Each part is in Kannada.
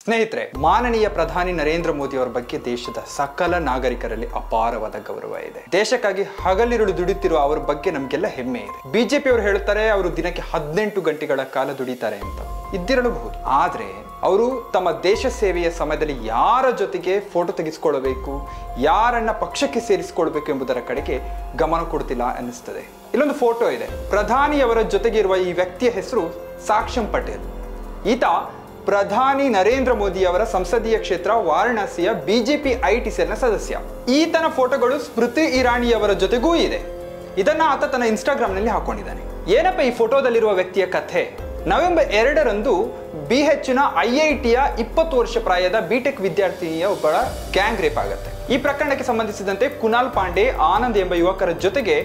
ಸ್ನೇಹಿತರೆ, ಮಾನನೀಯ ಪ್ರಧಾನಿ ನರೇಂದ್ರ ಮೋದಿ ಅವರ ಬಗ್ಗೆ ದೇಶದ ಸಕಲ ನಾಗರಿಕರಲ್ಲಿ ಅಪಾರವಾದ ಗೌರವ ಇದೆ. ದೇಶಕ್ಕಾಗಿ ಹಗಲಿರುಳು ದುಡಿಯುತ್ತಿರುವ ಅವರ ಬಗ್ಗೆ ನಮಗೆಲ್ಲ ಹೆಮ್ಮೆ ಇದೆ. ಬಿಜೆಪಿ ಅವರು ಹೇಳ್ತಾರೆ ಅವರು ದಿನಕ್ಕೆ 18 ಗಂಟೆಗಳ ಕಾಲ ದುಡಿತಾರೆ ಅಂತ. ಇದ್ದಿರಬಹುದು. ಆದ್ರೆ ಅವರು ತಮ್ಮ ದೇಶ ಸೇವೆಯ ಸಮಯದಲ್ಲಿ ಯಾರ ಜೊತೆಗೆ ಫೋಟೋ ತೆಗೆಸಿಕೊಳ್ಳಬೇಕು, ಯಾರನ್ನ ಪಕ್ಷಕ್ಕೆ ಸೇರಿಸಿಕೊಳ್ಬೇಕು ಎಂಬುದರ ಕಡೆಗೆ ಗಮನ ಕೊಡ್ತಿಲ್ಲ ಅನ್ನಿಸ್ತದೆ. ಇಲ್ಲೊಂದು ಫೋಟೋ ಇದೆ. ಪ್ರಧಾನಿಯವರ ಜೊತೆಗೆ ಇರುವ ಈ ವ್ಯಕ್ತಿಯ ಹೆಸರು ಸಾಕ್ಷಂ ಪಟೇಲ್. ಈತ ಪ್ರಧಾನಿ ನರೇಂದ್ರ ಮೋದಿ ಅವರ ಸಂಸದೀಯ ಕ್ಷೇತ್ರ ವಾರಣಾಸಿಯ ಬಿಜೆಪಿ ಐಟಿ ಸೆಲ್ನ ಸದಸ್ಯ. ಈತನ ಫೋಟೋಗಳು ಸ್ಮೃತಿ ಇರಾನಿಯವರ ಜೊತೆಗೂ ಇದೆ. ಇದನ್ನ ಆತ ತನ್ನ ಇನ್ಸ್ಟಾಗ್ರಾಮ್ನಲ್ಲಿ ಹಾಕೊಂಡಿದ್ದಾನೆ. ಏನಪ್ಪ ಈ ಫೋಟೋದಲ್ಲಿರುವ ವ್ಯಕ್ತಿಯ ಕಥೆ? ನವೆಂಬರ್ 2ರಂದು ಬಿಎಚ್ನ ಐಐಟಿಯ 20 ವರ್ಷ ಪ್ರಾಯದ ಬಿಟೆಕ್ ವಿದ್ಯಾರ್ಥಿನಿಯ ಒಬ್ಬಳ ಗ್ಯಾಂಗ್ ರೇಪ್ ಆಗುತ್ತೆ. ಈ ಪ್ರಕರಣಕ್ಕೆ ಸಂಬಂಧಿಸಿದಂತೆ ಕುನಾಲ್ ಪಾಂಡೆ, ಆನಂದ್ ಎಂಬ ಯುವಕರ ಜೊತೆಗೆ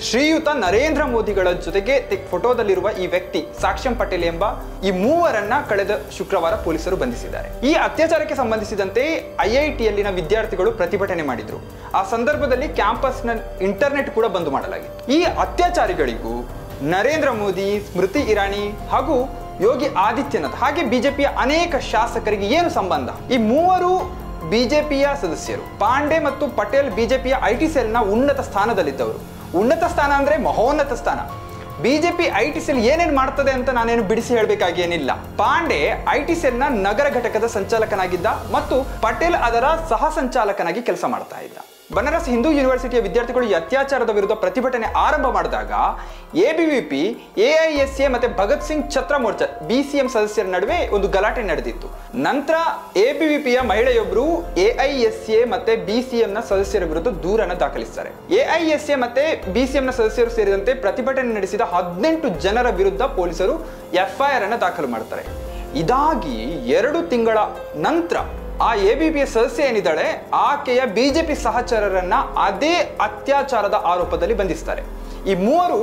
ಶ್ರೀಯುತ ನರೇಂದ್ರ ಮೋದಿಗಳ ಜೊತೆಗೆ ಫೋಟೋದಲ್ಲಿರುವ ಈ ವ್ಯಕ್ತಿ ಸಾಕ್ಷಂ ಪಟೇಲ್ ಎಂಬ ಈ ಮೂವರನ್ನ ಕಳೆದ ಶುಕ್ರವಾರ ಪೊಲೀಸರು ಬಂಧಿಸಿದ್ದಾರೆ. ಈ ಅತ್ಯಾಚಾರಕ್ಕೆ ಸಂಬಂಧಿಸಿದಂತೆ ಐಐಟಿಯಲ್ಲಿನ ವಿದ್ಯಾರ್ಥಿಗಳು ಪ್ರತಿಭಟನೆ ಮಾಡಿದ್ರು. ಆ ಸಂದರ್ಭದಲ್ಲಿ ಕ್ಯಾಂಪಸ್ನ ಇಂಟರ್ನೆಟ್ ಕೂಡ ಬಂದ್ ಮಾಡಲಾಗಿತ್ತು. ಈ ಅತ್ಯಾಚಾರಿಗಳಿಗೂ ನರೇಂದ್ರ ಮೋದಿ, ಸ್ಮೃತಿ ಇರಾನಿ ಹಾಗೂ ಯೋಗಿ ಆದಿತ್ಯನಾಥ್ ಹಾಗೆ ಬಿಜೆಪಿಯ ಅನೇಕ ಶಾಸಕರಿಗೆ ಏನು ಸಂಬಂಧ? ಈ ಮೂವರು ಬಿಜೆಪಿಯ ಸದಸ್ಯರು. ಪಾಂಡೆ ಮತ್ತು ಪಟೇಲ್ ಬಿಜೆಪಿಯ ಐಟಿ ಸೆಲ್ನ ಉನ್ನತ ಸ್ಥಾನದಲ್ಲಿದ್ದವರು. ಉನ್ನತ ಸ್ಥಾನ ಅಂದ್ರೆ ಮಹೋನ್ನತ ಸ್ಥಾನ. ಬಿಜೆಪಿ ಐಟಿ ಸೆಲ್ ಏನೇನು ಮಾಡ್ತದೆ ಅಂತ ನಾನೇನು ಬಿಡಿಸಿ ಹೇಳಬೇಕಾಗಿ ಏನಿಲ್ಲ. ಪಾಂಡೆ ಐಟಿ ಸೆಲ್ನ ನಗರ ಘಟಕದ ಸಂಚಾಲಕನಾಗಿದ್ದ ಮತ್ತು ಪಟೇಲ್ ಅದರ ಸಹ ಸಂಚಾಲಕನಾಗಿ ಕೆಲಸ ಮಾಡ್ತಾ ಇದ್ದ. ಬನಾರಸ್ ಹಿಂದೂ ಯೂನಿವರ್ಸಿಟಿಯ ವಿದ್ಯಾರ್ಥಿಗಳು ಈ ಅತ್ಯಾಚಾರದ ವಿರುದ್ಧ ಪ್ರತಿಭಟನೆ ಆರಂಭ ಮಾಡಿದಾಗ ಎಬಿವಿಪಿ, ಎಐಎಸ್ಎ ಮತ್ತೆ ಭಗತ್ ಸಿಂಗ್ ಛತ್ರ ಮೋರ್ಚಾ ಬಿಸಿಎಂ ಸದಸ್ಯರ ನಡುವೆ ಒಂದು ಗಲಾಟೆ ನಡೆದಿತ್ತು. ನಂತರ ಎಬಿವಿಪಿಯ ಮಹಿಳೆಯೊಬ್ಬರು ಎಐಎಸ್ಎ ಮತ್ತೆ ಬಿಸಿಎಂನ ಸದಸ್ಯರ ವಿರುದ್ಧ ದೂರನ್ನು ದಾಖಲಿಸುತ್ತಾರೆ. ಎಐಎಸ್ಎ ಮತ್ತೆ ಬಿಸಿಎಂನ ಸದಸ್ಯರು ಸೇರಿದಂತೆ ಪ್ರತಿಭಟನೆ ನಡೆಸಿದ 18 ಜನರ ವಿರುದ್ಧ ಪೊಲೀಸರು ಎಫ್ಐಆರ್ ಅನ್ನು ದಾಖಲು ಮಾಡ್ತಾರೆ. ಇದಾಗಿ 2 ತಿಂಗಳ ನಂತರ ಆ ಎಬಿಪಿಯ ಸದಸ್ಯ ಏನಿದ್ದಾಳೆ ಆಕೆಯ ಬಿಜೆಪಿ ಸಹಚರರನ್ನ ಅದೇ ಅತ್ಯಾಚಾರದ ಆರೋಪದಲ್ಲಿ ಬಂಧಿಸ್ತಾರೆ. ಈ ಮೂವರು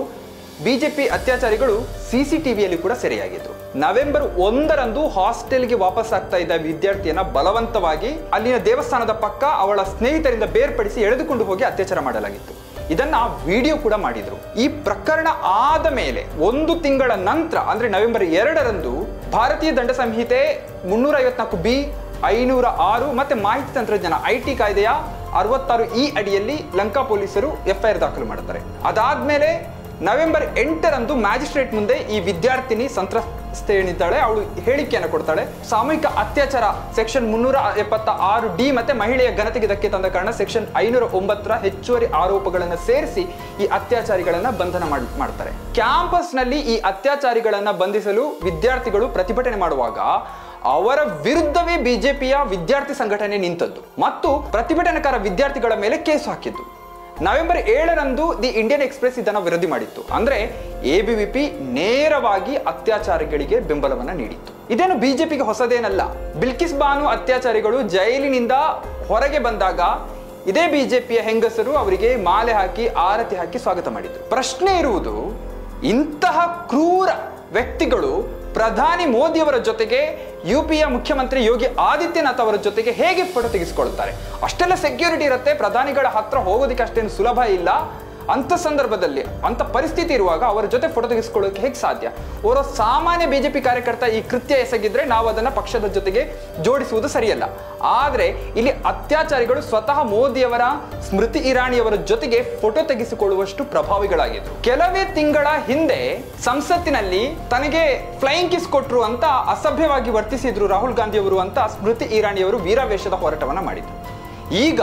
ಬಿಜೆಪಿ ಅತ್ಯಾಚಾರಿಗಳು ಸಿಸಿಟಿವಿಯಲ್ಲಿ ಕೂಡ ಸೆರೆಯಾಗಿದ್ರು. ನವೆಂಬರ್ 1ರಂದು ಹಾಸ್ಟೆಲ್ಗೆ ವಾಪಸ್ ಆಗ್ತಾ ಇದ್ದ ವಿದ್ಯಾರ್ಥಿಯನ್ನ ಬಲವಂತವಾಗಿ ಅಲ್ಲಿನ ದೇವಸ್ಥಾನದ ಪಕ್ಕ ಅವಳ ಸ್ನೇಹಿತರಿಂದ ಬೇರ್ಪಡಿಸಿ ಎಳೆದುಕೊಂಡು ಹೋಗಿ ಅತ್ಯಾಚಾರ ಮಾಡಲಾಗಿತ್ತು. ಇದನ್ನ ವಿಡಿಯೋ ಕೂಡ ಮಾಡಿದ್ರು. ಈ ಪ್ರಕರಣ ಆದ ಮೇಲೆ 1 ತಿಂಗಳ ನಂತರ ಅಂದ್ರೆ ನವೆಂಬರ್ 2ರಂದು ಭಾರತೀಯ ದಂಡ ಸಂಹಿತೆ 354B 506 ಮತ್ತೆ ಮಾಹಿತಿ ತಂತ್ರಜ್ಞಾನ ಐಟಿ ಕಾಯ್ದೆಯ 66E ಅಡಿಯಲ್ಲಿ ಲಂಕಾ ಪೊಲೀಸರು ಎಫ್ಐಆರ್ ದಾಖಲು ಮಾಡುತ್ತಾರೆ. ಅದಾದ್ಮೇಲೆ ನವೆಂಬರ್ 8ರಂದು ಮ್ಯಾಜಿಸ್ಟ್ರೇಟ್ ಮುಂದೆ ಈ ವಿದ್ಯಾರ್ಥಿನಿ ಸಂತ್ರಸ್ತೆ ಏನಿದ್ದಾಳೆ ಅವಳು ಹೇಳಿಕೆಯನ್ನು ಕೊಡ್ತಾಳೆ. ಸಾಮೂಹಿಕ ಅತ್ಯಾಚಾರ ಸೆಕ್ಷನ್ 376D ಮತ್ತೆ ಮಹಿಳೆಯ ಘನತೆಗೆ ಧಕ್ಕೆ ತಂದ ಕಾರಣ ಸೆಕ್ಷನ್ 509ರ ಹೆಚ್ಚುವರಿ ಆರೋಪಗಳನ್ನು ಸೇರಿಸಿ ಈ ಅತ್ಯಾಚಾರಿಗಳನ್ನ ಬಂಧನ ಮಾಡ್ತಾರೆ. ಕ್ಯಾಂಪಸ್ನಲ್ಲಿ ಈ ಅತ್ಯಾಚಾರಿಗಳನ್ನ ಬಂಧಿಸಲು ವಿದ್ಯಾರ್ಥಿಗಳು ಪ್ರತಿಭಟನೆ ಮಾಡುವಾಗ ಅವರ ವಿರುದ್ಧವೇ ಬಿಜೆಪಿಯ ವಿದ್ಯಾರ್ಥಿ ಸಂಘಟನೆ ನಿಂತದ್ದು ಮತ್ತು ಪ್ರತಿಭಟನಾಕಾರ ವಿದ್ಯಾರ್ಥಿಗಳ ಮೇಲೆ ಕೇಸು ಹಾಕಿದ್ದು. ನವೆಂಬರ್ 7ರಂದು ದಿ ಇಂಡಿಯನ್ ಎಕ್ಸ್ಪ್ರೆಸ್ ಇದನ್ನು ವರದಿ ಮಾಡಿತ್ತು. ಅಂದ್ರೆ ಎಬಿವಿಪಿ ನೇರವಾಗಿ ಅತ್ಯಾಚಾರಿಗಳಿಗೆ ಬೆಂಬಲವನ್ನ ನೀಡಿತ್ತು. ಇದೇನು ಬಿಜೆಪಿಗೆ ಹೊಸದೇನಲ್ಲ. ಬಿಲ್ಕಿಸ್ ಬಾನು ಅತ್ಯಾಚಾರಿಗಳು ಜೈಲಿನಿಂದ ಹೊರಗೆ ಬಂದಾಗ ಇದೇ ಬಿಜೆಪಿಯ ಹೆಂಗಸರು ಅವರಿಗೆ ಮಾಲೆ ಹಾಕಿ ಆರತಿ ಹಾಕಿ ಸ್ವಾಗತ ಮಾಡಿದ್ರು. ಪ್ರಶ್ನೆ ಇರುವುದು, ಇಂತಹ ಕ್ರೂರ ವ್ಯಕ್ತಿಗಳು ಪ್ರಧಾನಿ ಮೋದಿ ಅವರ ಜೊತೆಗೆ ಯುಪಿಯ ಮುಖ್ಯಮಂತ್ರಿ ಯೋಗಿ ಆದಿತ್ಯನಾಥ್ ಅವರ ಜೊತೆಗೆ ಹೇಗೆ ಫೋಟೋ ತೆಗೆಸಿಕೊಳ್ತಾರೆ? ಅಷ್ಟೆಲ್ಲ ಸೆಕ್ಯೂರಿಟಿ ಇರುತ್ತೆ, ಪ್ರಧಾನಿಗಳ ಹತ್ರ ಹೋಗೋದಕ್ಕೆ ಅಷ್ಟೇನು ಸುಲಭ ಇಲ್ಲ. ಅಂತ ಸಂದರ್ಭದಲ್ಲಿ ಅಂತ ಪರಿಸ್ಥಿತಿ ಇರುವಾಗ ಅವರ ಜೊತೆ ಫೋಟೋ ತೆಗೆಸಿಕೊಳ್ಳೋಕೆ ಹೇಗೆ ಸಾಧ್ಯ? ಅವರ ಸಾಮಾನ್ಯ ಬಿಜೆಪಿ ಕಾರ್ಯಕರ್ತ ಈ ಕೃತ್ಯ ಎಸಗಿದ್ರೆ ನಾವು ಅದನ್ನ ಪಕ್ಷದ ಜೊತೆಗೆ ಜೋಡಿಸುವುದು ಸರಿಯಲ್ಲ. ಆದ್ರೆ ಇಲ್ಲಿ ಅತ್ಯಾಚಾರಿಗಳು ಸ್ವತಃ ಮೋದಿಯವರ, ಸ್ಮೃತಿ ಇರಾನಿಯವರ ಜೊತೆಗೆ ಫೋಟೋ ತೆಗೆಸಿಕೊಳ್ಳುವಷ್ಟು ಪ್ರಭಾವಿಗಳಾಗಿದ್ರು. ಕೆಲವೇ ತಿಂಗಳ ಹಿಂದೆ ಸಂಸತ್ತಿನಲ್ಲಿ ತನಗೆ ಫ್ಲೈಯಿಂಗ್ ಕಿಸ್ ಕೊಟ್ರು ಅಂತ ಅಸಭ್ಯವಾಗಿ ವರ್ತಿಸಿದ್ರು ರಾಹುಲ್ ಗಾಂಧಿ ಅವರು ಅಂತ ಸ್ಮೃತಿ ಇರಾನಿಯವರು ವೀರಾವೇಶದ ಹೋರಾಟವನ್ನ ಮಾಡಿದ್ರು. ಈಗ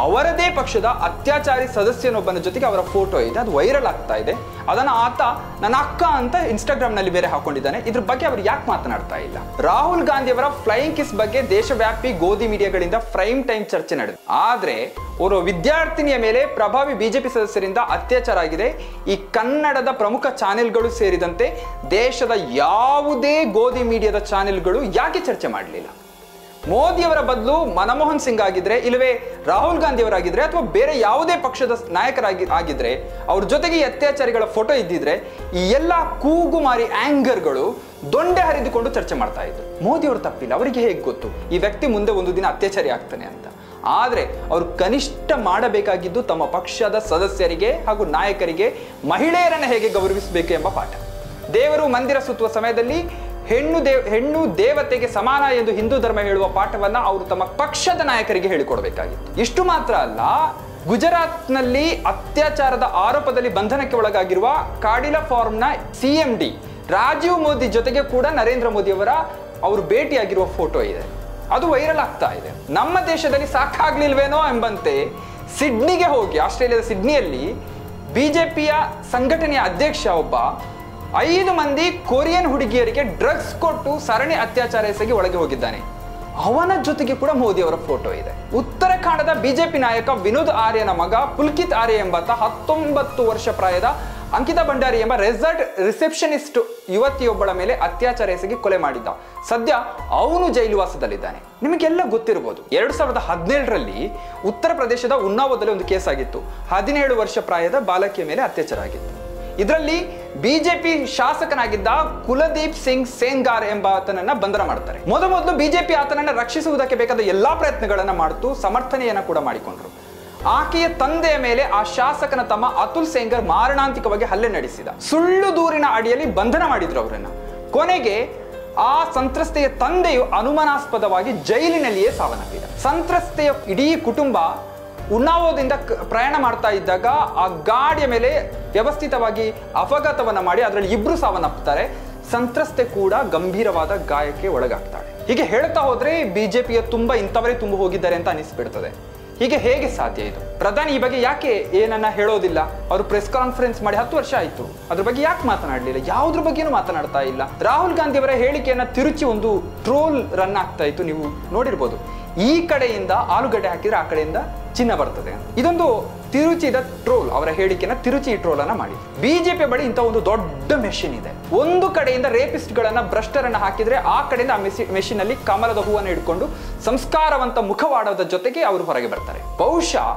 ಅವರದೇ ಪಕ್ಷದ ಅತ್ಯಾಚಾರಿ ಸದಸ್ಯನೊಬ್ಬನ ಜೊತೆಗೆ ಅವರ ಫೋಟೋ ಇದೆ, ಅದು ವೈರಲ್ ಆಗ್ತಾ ಇದೆ. ಅದನ್ನ ಆತ ನನ್ನ ಅಕ್ಕ ಅಂತ ಇನ್ಸ್ಟಾಗ್ರಾಮ್ ನಲ್ಲಿ ಬೇರೆ ಹಾಕೊಂಡಿದ್ದಾನೆ. ಇದ್ರ ಬಗ್ಗೆ ಅವರು ಯಾಕೆ ಮಾತನಾಡ್ತಾ ಇಲ್ಲ? ರಾಹುಲ್ ಗಾಂಧಿ ಅವರ ಫ್ಲೈಯಿಂಗ್ ಕಿಸ್ ಬಗ್ಗೆ ದೇಶವ್ಯಾಪಿ ಗೋಧಿ ಮೀಡಿಯಾಗಳಿಂದ ಪ್ರೈಮ್ ಟೈಮ್ ಚರ್ಚೆ ನಡೆದಿದೆ. ಆದ್ರೆ ಅವರು ವಿದ್ಯಾರ್ಥಿನಿಯ ಮೇಲೆ ಪ್ರಭಾವಿ ಬಿಜೆಪಿ ಸದಸ್ಯರಿಂದ ಅತ್ಯಾಚಾರ ಆಗಿದೆ. ಈ ಕನ್ನಡದ ಪ್ರಮುಖ ಚಾನೆಲ್ಗಳು ಸೇರಿದಂತೆ ದೇಶದ ಯಾವುದೇ ಗೋಧಿ ಮೀಡಿಯಾದ ಚಾನೆಲ್ಗಳು ಯಾಕೆ ಚರ್ಚೆ ಮಾಡಲಿಲ್ಲ? ಮೋದಿಯವರ ಬದಲು ಮನಮೋಹನ್ ಸಿಂಗ್ ಆಗಿದ್ರೆ, ಇಲ್ಲವೇ ರಾಹುಲ್ ಗಾಂಧಿ ಅವರಾಗಿದ್ರೆ, ಅಥವಾ ಬೇರೆ ಯಾವುದೇ ಪಕ್ಷದ ನಾಯಕರಾಗಿದ್ರೆ ಅವ್ರ ಜೊತೆಗೆ ಈ ಅತ್ಯಾಚಾರಿಗಳ ಫೋಟೋ ಇದ್ದಿದ್ರೆ ಈ ಎಲ್ಲ ಕೂಗುಮಾರಿ ಆಂಗರ್ಗಳು ದೊಂಡೆ ಹರಿದುಕೊಂಡು ಚರ್ಚೆ ಮಾಡ್ತಾ ಇದ್ರು. ಮೋದಿ ಅವರು ತಪ್ಪಿಲ್ಲ, ಅವರಿಗೆ ಹೇಗೆ ಗೊತ್ತು ಈ ವ್ಯಕ್ತಿ ಮುಂದೆ ಒಂದು ದಿನ ಅತ್ಯಾಚಾರಿ ಆಗ್ತಾನೆ ಅಂತ? ಆದ್ರೆ ಅವರು ಕನಿಷ್ಠ ಮಾಡಬೇಕಾಗಿದ್ದು ತಮ್ಮ ಪಕ್ಷದ ಸದಸ್ಯರಿಗೆ ಹಾಗೂ ನಾಯಕರಿಗೆ ಮಹಿಳೆಯರನ್ನ ಹೇಗೆ ಗೌರವಿಸಬೇಕು ಎಂಬ ಪಾಠ. ದೇವರು ಮಂದಿರ ಸುತ್ತುವ ಸಮಯದಲ್ಲಿ ಹೆಣ್ಣು ದೇವತೆಗೆ ಸಮಾನ ಎಂದು ಹಿಂದೂ ಧರ್ಮ ಹೇಳುವ ಪಾಠವನ್ನ ಅವರು ತಮ್ಮ ಪಕ್ಷದ ನಾಯಕರಿಗೆ ಹೇಳಿಕೊಡಬೇಕಾಗಿತ್ತು. ಇಷ್ಟು ಮಾತ್ರ ಅಲ್ಲ, ಗುಜರಾತ್ನಲ್ಲಿ ಅತ್ಯಾಚಾರದ ಆರೋಪದಲ್ಲಿ ಬಂಧನಕ್ಕೆ ಒಳಗಾಗಿರುವ ಕಾಡಿಲಾ ಫಾರ್ಮ್ನ CMD ರಾಜೀವ್ ಮೋದಿ ಜೊತೆಗೆ ಕೂಡ ನರೇಂದ್ರ ಮೋದಿ ಅವರು ಭೇಟಿಯಾಗಿರುವ ಫೋಟೋ ಇದೆ. ಅದು ವೈರಲ್ ಆಗ್ತಾ ಇದೆ. ನಮ್ಮ ದೇಶದಲ್ಲಿ ಸಾಕಾಗ್ಲಿಲ್ವೇನೋ ಎಂಬಂತೆ ಸಿಡ್ನಿಗೆ ಹೋಗಿ, ಆಸ್ಟ್ರೇಲಿಯಾದ ಸಿಡ್ನಿಯಲ್ಲಿ ಬಿಜೆಪಿಯ ಸಂಘಟನೆಯ ಅಧ್ಯಕ್ಷ ಒಬ್ಬ 5 ಮಂದಿ ಕೊರಿಯನ್ ಹುಡುಗಿಯರಿಗೆ ಡ್ರಗ್ಸ್ ಕೊಟ್ಟು ಸರಣಿ ಅತ್ಯಾಚಾರ ಎಸಗಿ ಒಳಗೆ ಹೋಗಿದ್ದಾನೆ. ಅವನ ಜೊತೆಗೆ ಕೂಡ ಮೋದಿ ಅವರ ಫೋಟೋ ಇದೆ. ಉತ್ತರಾಖಂಡದ ಬಿಜೆಪಿ ನಾಯಕ ವಿನೋದ್ ಆರ್ಯನ ಮಗ ಪುಲ್ಕಿತ್ ಆರ್ಯ ಎಂಬಾತ 19 ವರ್ಷ ಪ್ರಾಯದ ಅಂಕಿತಾ ಭಂಡಾರಿ ಎಂಬ ರೆಸಾರ್ಟ್ ರಿಸೆಪ್ಷನಿಸ್ಟ್ ಯುವತಿಯೊಬ್ಬಳ ಮೇಲೆ ಅತ್ಯಾಚಾರ ಎಸಗಿ ಕೊಲೆ ಮಾಡಿದ್ದ. ಸದ್ಯ ಅವನು ಜೈಲುವಾಸದಲ್ಲಿದ್ದಾನೆ. ನಿಮಗೆಲ್ಲ ಗೊತ್ತಿರಬಹುದು, 2017ರಲ್ಲಿ ಉತ್ತರ ಪ್ರದೇಶದ ಉನ್ನಾವೋದಲ್ಲಿ ಒಂದು ಕೇಸ್ ಆಗಿತ್ತು. 17 ವರ್ಷ ಪ್ರಾಯದ ಬಾಲಕಿಯ ಮೇಲೆ ಅತ್ಯಾಚಾರ ಆಗಿತ್ತು. ಇದರಲ್ಲಿ ಬಿಜೆಪಿ ಶಾಸಕನಾಗಿದ್ದ ಕುಲದೀಪ್ ಸಿಂಗ್ ಸೇಂಗಾರ್ ಎಂಬಾತನನ್ನ ಬಂಧನ ಮಾಡ್ತಾರೆ. ಮೊದಲು ಬಿಜೆಪಿ ಆತನನ್ನ ರಕ್ಷಿಸುವುದಕ್ಕೆ ಬೇಕಾದ ಎಲ್ಲಾ ಪ್ರಯತ್ನಗಳನ್ನ ಮಾಡ್ತು, ಸಮರ್ಥನೆಯನ್ನ ಕೂಡ ಮಾಡಿಕೊಂಡ್ರು. ಆಕೆಯ ತಂದೆಯ ಮೇಲೆ ಆ ಶಾಸಕನ ತಮ್ಮ ಅತುಲ್ ಸೇಂಗರ್ ಮಾರಣಾಂತಿಕವಾಗಿ ಹಲ್ಲೆ ನಡೆಸಿದ. ಸುಳ್ಳು ದೂರಿನ ಅಡಿಯಲ್ಲಿ ಬಂಧನ ಮಾಡಿದ್ರು ಅವರನ್ನ. ಕೊನೆಗೆ ಆ ಸಂತ್ರಸ್ತೆಯ ತಂದೆಯು ಅನುಮಾನಾಸ್ಪದವಾಗಿ ಜೈಲಿನಲ್ಲಿಯೇ ಸಾವನ್ನಪ್ಪಿದ. ಸಂತ್ರಸ್ತೆಯ ಇಡೀ ಕುಟುಂಬ ಉನ್ನಾವೋದಿಂದ ಪ್ರಯಾಣ ಮಾಡ್ತಾ ಇದ್ದಾಗ ಆ ಗಾಡಿಯ ಮೇಲೆ ವ್ಯವಸ್ಥಿತವಾಗಿ ಅಪಘಾತವನ್ನ ಮಾಡಿ ಅದರಲ್ಲಿ 2 ಸಾವನ್ನಪ್ಪುತ್ತಾರೆ. ಸಂತ್ರಸ್ತೆ ಕೂಡ ಗಂಭೀರವಾದ ಗಾಯಕ್ಕೆ ಒಳಗಾಗ್ತಾಳೆ. ಹೀಗೆ ಹೇಳ್ತಾ ಹೋದ್ರೆ ಬಿಜೆಪಿಯ ಇಂಥವರೇ ತುಂಬ ಹೋಗಿದ್ದಾರೆ ಅಂತ ಅನಿಸ್ಬಿಡ್ತದೆ. ಹೀಗೆ ಹೇಗೆ ಸಾಧ್ಯ ಇದು? ಪ್ರಧಾನಿ ಈ ಬಗ್ಗೆ ಯಾಕೆ ಏನನ್ನ ಹೇಳೋದಿಲ್ಲ? ಅವರು ಪ್ರೆಸ್ ಕಾನ್ಫರೆನ್ಸ್ ಮಾಡಿ 10 ವರ್ಷ ಆಯ್ತು, ಅದ್ರ ಬಗ್ಗೆ ಯಾಕೆ ಮಾತನಾಡಲಿಲ್ಲ? ಯಾವುದ್ರ ಬಗ್ಗೆನೂ ಮಾತನಾಡ್ತಾ ಇಲ್ಲ. ರಾಹುಲ್ ಗಾಂಧಿ ಅವರ ಹೇಳಿಕೆಯನ್ನ ತಿರುಚಿ ಒಂದು ಟ್ರೋಲ್ ರನ್ ಆಗ್ತಾ ಇತ್ತು, ನೀವು ನೋಡಿರ್ಬೋದು. ಈ ಕಡೆಯಿಂದ ಆಲೂಗಡ್ಡೆ ಹಾಕಿದ್ರೆ ಆ ಕಡೆಯಿಂದ ಚಿನ್ನ ಬರ್ತದೆ. ಇದೊಂದು ತಿರುಚಿದ ಟ್ರೋಲ್. ಅವರ ಹೇಳಿಕೆನ ತಿರುಚಿ ಟ್ರೋಲ್ ಅನ್ನ ಮಾಡಿ. ಬಿಜೆಪಿ ಬಳಿ ಇಂಥ ಒಂದು ದೊಡ್ಡ ಮೆಷಿನ್ ಇದೆ. ಒಂದು ಕಡೆಯಿಂದ ರೇಪಿಸ್ಟ್ ಗಳನ್ನ, ಭ್ರಷ್ಟರನ್ನ ಹಾಕಿದ್ರೆ ಆ ಕಡೆಯಿಂದ ಆ ಮೆಷಿನ್ ಅಲ್ಲಿ ಕಮಲದ ಹೂವನ್ನು ಹಿಡ್ಕೊಂಡು ಸಂಸ್ಕಾರವಂತ ಮುಖವಾಡದ ಜೊತೆಗೆ ಅವರು ಹೊರಗೆ ಬರ್ತಾರೆ. ಬಹುಶಃ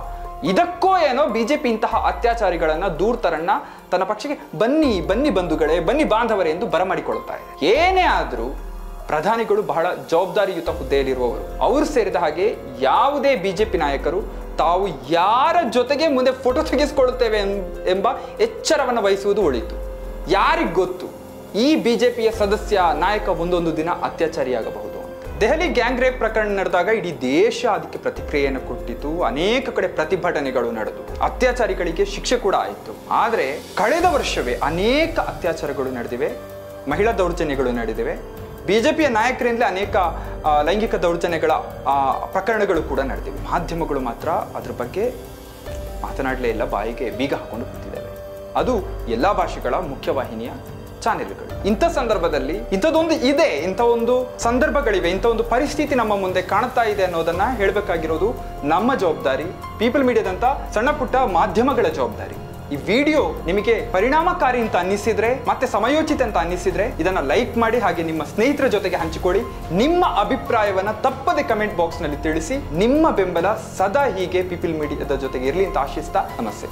ಇದಕ್ಕೋ ಏನೋ ಬಿಜೆಪಿ ಇಂತಹ ಅತ್ಯಾಚಾರಿಗಳನ್ನ, ದೂರ್ತರನ್ನ ತನ್ನ ಪಕ್ಷಕ್ಕೆ ಬನ್ನಿ ಬಂಧುಗಳೇ, ಬನ್ನಿ ಬಾಂಧವರೇ ಎಂದು ಬರಮಾಡಿಕೊಳ್ಳುತ್ತಾ ಇದೆ. ಏನೇ ಆದ್ರೂ ಪ್ರಧಾನಿಗಳು ಬಹಳ ಜವಾಬ್ದಾರಿಯುತ ಹುದ್ದೆಯಲ್ಲಿರುವವರು. ಅವರು ಸೇರಿದ ಹಾಗೆ ಯಾವುದೇ ಬಿಜೆಪಿ ನಾಯಕರು ತಾವು ಯಾರ ಜೊತೆಗೆ ಮುಂದೆ ಫೋಟೋ ತೆಗೆಸಿಕೊಳ್ಳುತ್ತೇವೆ ಎಂಬ ಎಚ್ಚರವನ್ನು ವಹಿಸುವುದು ಒಳಿತು. ಯಾರಿಗ್ ಗೊತ್ತು, ಈ ಬಿಜೆಪಿಯ ಸದಸ್ಯ ನಾಯಕ ಒಂದೊಂದು ದಿನ ಅತ್ಯಾಚಾರಿಯಾಗಬಹುದು ಅಂತ. ದೆಹಲಿ ಗ್ಯಾಂಗ್ ರೇಪ್ ಪ್ರಕರಣ ನಡೆದಾಗ ಇಡೀ ದೇಶ ಅದಕ್ಕೆ ಪ್ರತಿಕ್ರಿಯೆಯನ್ನು ಕೊಟ್ಟಿತು. ಅನೇಕ ಕಡೆ ಪ್ರತಿಭಟನೆಗಳು ನಡೆದು ಅತ್ಯಾಚಾರಿಗಳಿಗೆ ಶಿಕ್ಷೆ ಕೂಡ ಆಯಿತು. ಆದರೆ ಕಳೆದ ವರ್ಷವೇ ಅನೇಕ ಅತ್ಯಾಚಾರಗಳು ನಡೆದಿವೆ, ಮಹಿಳಾ ದೌರ್ಜನ್ಯಗಳು ನಡೆದಿವೆ. ಬಿಜೆಪಿಯ ನಾಯಕರಿಂದಲೇ ಅನೇಕ ಲೈಂಗಿಕ ದೌರ್ಜನ್ಯಗಳ ಪ್ರಕರಣಗಳು ಕೂಡ ನಡೆದಿವೆ. ಮಾಧ್ಯಮಗಳು ಮಾತ್ರ ಅದ್ರ ಬಗ್ಗೆ ಮಾತನಾಡಲೇ ಇಲ್ಲ, ಬಾಯಿಗೆ ಬೀಗ ಹಾಕೊಂಡು ಕೂತಿದ್ದಾವೆ. ಅದು ಎಲ್ಲ ಭಾಷೆಗಳ ಮುಖ್ಯವಾಹಿನಿಯ ಚಾನೆಲ್ಗಳು. ಇಂಥ ಸಂದರ್ಭದಲ್ಲಿ ಇಂಥ ಒಂದು ಸಂದರ್ಭಗಳಿವೆ, ಇಂಥ ಒಂದು ಪರಿಸ್ಥಿತಿ ನಮ್ಮ ಮುಂದೆ ಕಾಣ್ತಾ ಇದೆ ಅನ್ನೋದನ್ನ ಹೇಳಬೇಕಾಗಿರೋದು ನಮ್ಮ ಜವಾಬ್ದಾರಿ, ಪೀಪಲ್ ಮೀಡಿಯಾದಂತ ಸಣ್ಣ ಪುಟ್ಟ ಮಾಧ್ಯಮಗಳ ಜವಾಬ್ದಾರಿ. ಈ ವಿಡಿಯೋ ನಿಮಗೆ ಪರಿಣಾಮಕಾರಿ ಅಂತ ಅನ್ನಿಸಿದ್ರೆ, ಮತ್ತೆ ಸಮಯೋಚಿತ ಅಂತ ಅನ್ನಿಸಿದ್ರೆ ಇದನ್ನ ಲೈಕ್ ಮಾಡಿ, ಹಾಗೆ ನಿಮ್ಮ ಸ್ನೇಹಿತರ ಜೊತೆಗೆ ಹಂಚಿಕೊಳ್ಳಿ. ನಿಮ್ಮ ಅಭಿಪ್ರಾಯವನ್ನ ತಪ್ಪದೆ ಕಮೆಂಟ್ ಬಾಕ್ಸ್ ನಲ್ಲಿ ತಿಳಿಸಿ. ನಿಮ್ಮ ಬೆಂಬಲ ಸದಾ ಹೀಗೆ ಪೀಪಲ್ ಮೀಡಿಯಾದ ಜೊತೆಗೆ ಇರಲಿ ಅಂತ ಆಶಿಸ್ತಾ ನಮಸ್ತೆ.